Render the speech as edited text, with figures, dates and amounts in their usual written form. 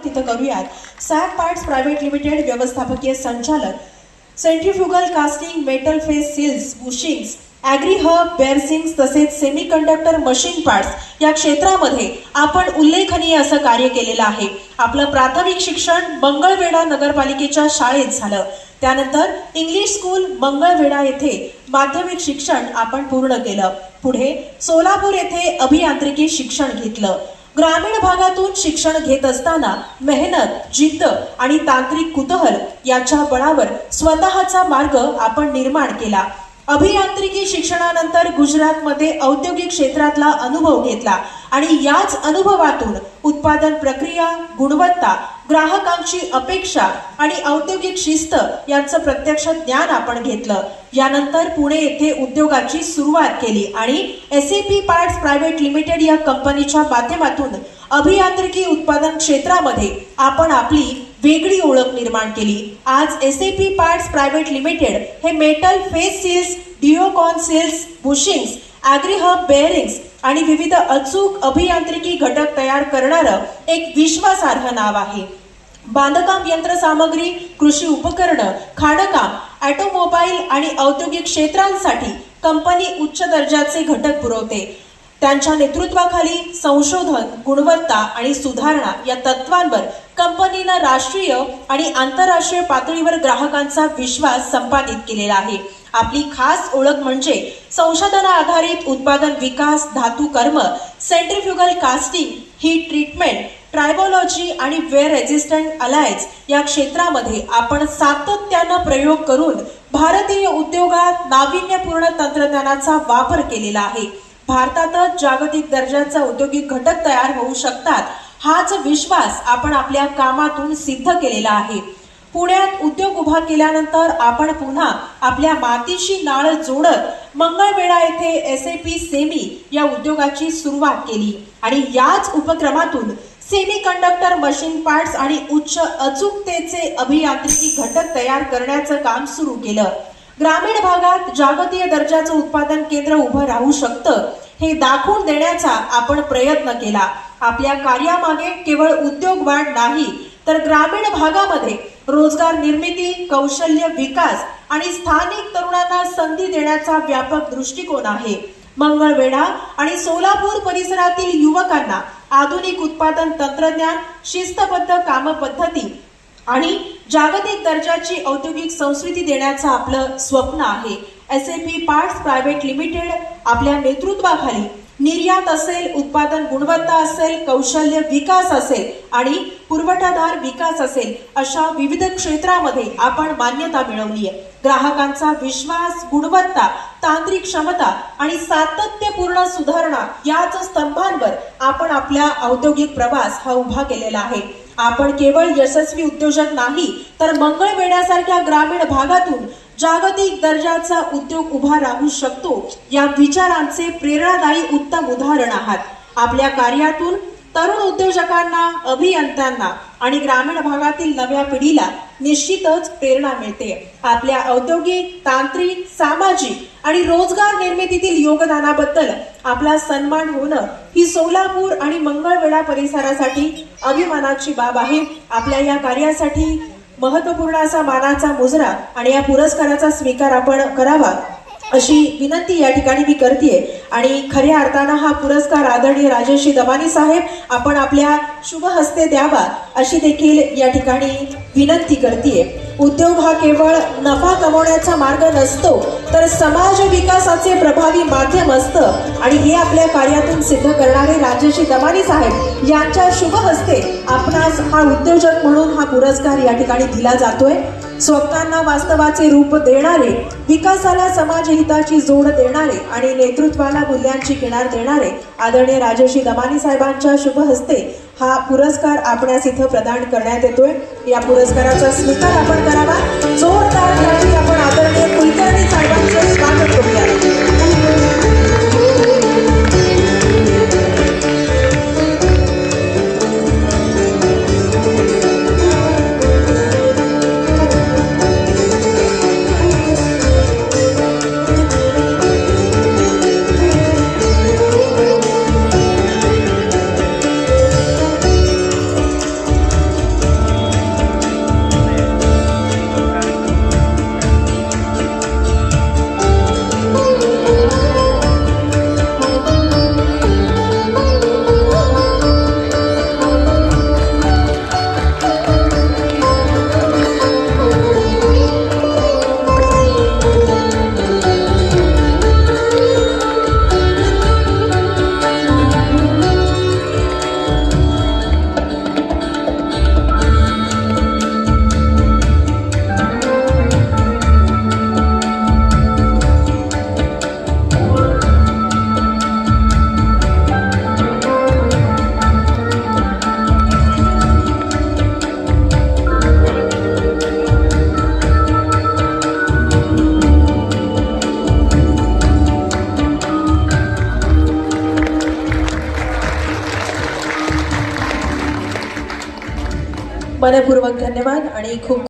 तिथं करूयात. SAP parts private limited व्यवस्थापकीय संचालक, centrifugal casting, metal face seals, bushings, agri hub, bearings तसेच सेमीकंडक्टर मशीन पार्ट्स या क्षेत्रामध्ये आपण उल्लेखनीय असं कार्य केलेलं आहे. आपलं प्राथमिक शिक्षण मंगळवेढा नगरपालिकेच्या शाळेत झालं. त्यानंतर इंग्लिश स्कूल मंगळवेढा येथे माध्यमिक शिक्षण आपण पूर्ण केलं. पुढे सोलापूर येथे अभियांत्रिकी शिक्षण घेतलं. ग्रामीण भागातून शिक्षण घेत असताना मेहनत, जिद्द आणि तांत्रिक कुतूहल याच्या बळावर स्वतःचा मार्ग आपण निर्माण केला. अभियांत्रिकी शिक्षणानंतर गुजरातमध्ये औद्योगिक क्षेत्रातला अनुभव घेतला आणि याच अनुभवातून उत्पादन प्रक्रिया, गुणवत्ता, ग्राहकांची अपेक्षा आणि औद्योगिक शिस्त यांचं प्रत्यक्ष ज्ञान आपण घेतलं. यानंतर पुणे येथे उद्योगाची सुरुवात केली आणि SAP पार्ट्स प्रायव्हेट लिमिटेड या कंपनीच्या माध्यमातून अभियांत्रिकी उत्पादन क्षेत्रामध्ये आपण आपली वेगळी ओळख निर्माण केली. आज SAP पार्ट्स प्रायव्हेट लिमिटेड हे मेटल फेस सील्स, डिओकॉन seals, bushings, agri hub bearings आणि विविध अचूक अभियांत्रिकी घटक तयार करणारं एक विश्वासार्ह नाव आहे. बांधकाम यंत्रसामग्री, कृषी उपकरणं, खाणकाम, ऑटोमोबाईल आणि औद्योगिक क्षेत्रांसाठी कंपनी उच्च दर्जाचे घटक पुरवते. त्यांच्या नेतृत्वाखाली संशोधन, गुणवत्ता आणि सुधारणा या तत्वांवर कंपनीनं राष्ट्रीय आणि आंतरराष्ट्रीय पातळीवर ग्राहकांचा विश्वास संपादित केलेला आहे. आपली खास ओळख म्हणजे संशोधना आधारित उत्पादन विकास, धातू कर्म, सेंट्रीफ्युगल कास्टिंग, हीट ट्रीटमेंट, ट्रायबोलॉजी आणि वेअर रेझिस्टंट अलायन्स या क्षेत्रामध्ये आपण सातत्यानं प्रयोग करून भारतीय उद्योगात नाविन्यपूर्ण तंत्रज्ञानाचा वापर केलेला आहे. भारतातच जागतिक दर्जाचे औद्योगिक घटक तयार होऊ शकतात हाच विश्वास आपण आपल्या कामातून सिद्ध केलेला आहे. पुण्यात उद्योग उभा केल्यानंतर आपण पुन्हा आपल्या मातीशी नाळ जोडत मंगळवेढा येथे SAP सेमी या उद्योगाची सुरुवात केली आणि याच उपक्रमातून सेमीकंडक्टर मशीन पार्ट्स आणि उच्च अचूकतेचे अभियांत्रिकी घटक तयार करण्याचं काम सुरू केलं. ग्रामीण भागात जागतिक दर्जाचं उत्पादन केंद्र उभं राहू शकतं हे दाखवून देण्याचा आपण प्रयत्न केला. आपल्या कार्यामागे केवळ उद्योग वाढ नाही तर ग्रामीण भागामध्ये रोजगार निर्मिती, कौशल्य विकास आणि स्थानिक तरुणांना संधी देण्याचा व्यापक दृष्टिकोन आहे. मंगळवेढा आणि सोलापूर परिसरातील युवकांना आधुनिक उत्पादन तंत्रज्ञान, शिस्तबद्ध कामपद्धती आणि जागतिक दर्जाची औद्योगिक संस्कृती देण्याचं आपलं स्वप्न आहे. SAP पार्ट्स प्रायव्हेट लिमिटेड आपल्या नेतृत्वाखाली निर्यात असेल, उत्पादन गुणवत्ता असेल, कौशल्य विकास असेल आणि पुरवठादार विकास असेल अशा विविध क्षेत्रामध्ये आपण मान्यता मिळवली आहे. ग्राहकांचा विश्वास, गुणवत्ता, तांत्रिक क्षमता आणि सातत्यपूर्ण सुधारणा याच स्तंभांवर आपण आपला औद्योगिक प्रवास हा उभा केलेला आहे. आपण केवळ यशस्वी उद्योजक नाही तर मंगळवेढ्यासारख्या ग्रामीण भागातून जागतिक दर्जाचा उद्योग उभा राहू शकतो या विचारांचे प्रेरणादायी उत्तम उदाहरण आहात. आपल्या कार्यातून तरुण उद्योजकांना, अभियंत्यांना आणि ग्रामीण भागातील नव्या पिढीला निश्चितच प्रेरणा मिळते. आपल्या औद्योगिक, तांत्रिक, सामाजिक आणि रोजगार निर्मितीतील योगदानाबद्दल आपला सन्मान होणं ही सोलापूर आणि मंगळवेढा परिसरासाठी अभिमानाची बाब आहे. आपल्या या कार्यासाठी महत्त्वपूर्ण असा मानाचा मुजरा आणि या पुरस्काराचा स्वीकार आपण करावा अशी विनंती या ठिकाणी मी करतेय. आणि खऱ्या अर्थानं हा पुरस्कार आदरणीय राजेशजी दमानी साहेब आपण आपल्या शुभ हस्ते द्यावा अशी देखील या ठिकाणी विनंती करतेय. उद्योग हा केवळ नफा कमवण्याचा मार्ग नसतो तर समाज विकासाचे प्रभावी माध्यम असतं आणि हे आपल्या कार्यातून सिद्ध करणारे राजेशजी दमानी साहेब यांच्या शुभ हस्ते आपणास हा उद्योजक म्हणून हा पुरस्कार या ठिकाणी दिला जातोय. स्वप्नांना वास्तवाचे रूप देणारे, विकासाला समाजहिताची जोड देणारे आणि नेतृत्वाला मूल्यांची किनार देणारे आदरणीय राजेशजी दमानी साहेबांच्या शुभ हस्ते हा पुरस्कार आपणास इथं प्रदान करण्यात येतोय. या पुरस्काराचा स्वीकार आपण करावा. जोरदार टाळी आपण आदरणीय कुलकर्णी साहेबांचे स्वागत करूया. मनपूर्वक धन्यवाद आणि खूप